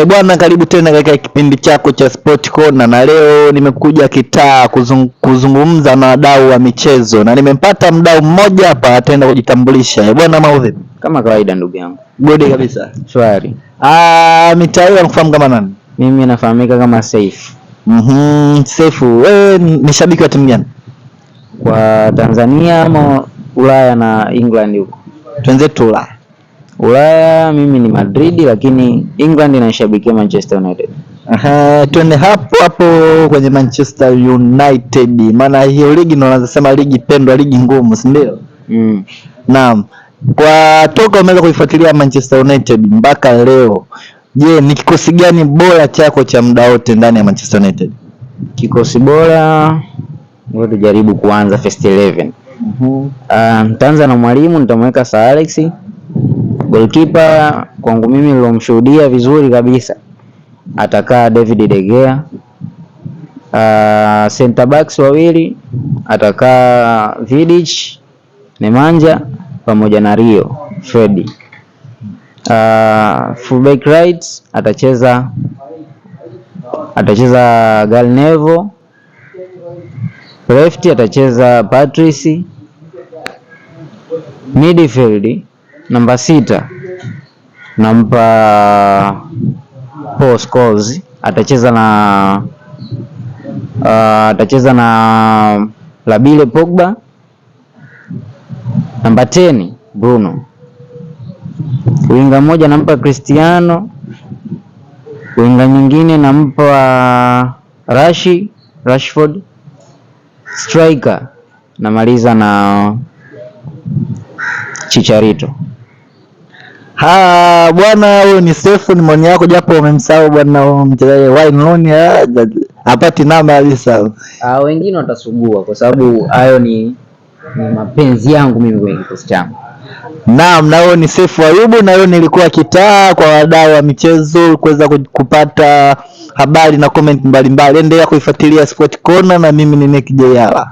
Bwana, karibu tena katika kipindi chako cha Sport Corner, na leo nimekuja kitaa kuzungumza na wadau wa michezo, na nimempata mdau mmoja hapa ataenda kujitambulisha. Bwana, mambo vipi? Kama kawaida ndugu yangu. Good kabisa. Shwari. Mitaa hiyo unakufahamu kama nani? Mimi nafahamika kama Saif. Saif, wewe ni shabiki wa timu gani? Kwa Tanzania ama Ulaya na England huko? Twenzetu Ulaya. Ulaya mimi ni Madrid, lakini England inashabikia Manchester United. Twende hapo hapo kwenye Manchester United. Maana hiyo ligi ndio wanasema ligi pendwa, ligi ngumu, si ndio? Naam. Kwa toka umeweza kuifuatilia Manchester United mpaka leo, je, ni kikosi gani bora chako cha muda wote ndani ya Manchester United? Kikosi bora, ngoja tujaribu kuanza first 11. Nitaanza na mwalimu, nitamweka Sir Alex. Goalkeeper kwangu mimi nilomshuhudia vizuri kabisa atakaa David De Gea. Center backs wawili atakaa Vidic, Nemanja pamoja na Rio Freddy. Fullback right atacheza Galnevo. Left atacheza Patrice. Midfield namba 6 nampa Paul Scholes, atacheza na Labile Pogba. Namba 10 Bruno. Winga moja nampa Cristiano, winga nyingine nampa Rashford. Striker namaliza na Chicharito. Bwana, huyo ni Saif, ni maoni yako, japo umemsahau bwana mchezaji Wayne Rooney hapati namba kabisa. Wengine watasugua kwa sababu hayo ni mapenzi yangu mimi kwenye kikosi changu. Naam, na huyo ni Saif Ayubu, na hiyo nilikuwa kitaa kwa wadau wa michezo kuweza kupata habari na comment mbalimbali. Endelea kuifuatilia Sport Corner, na mimi ni Nick Jayala.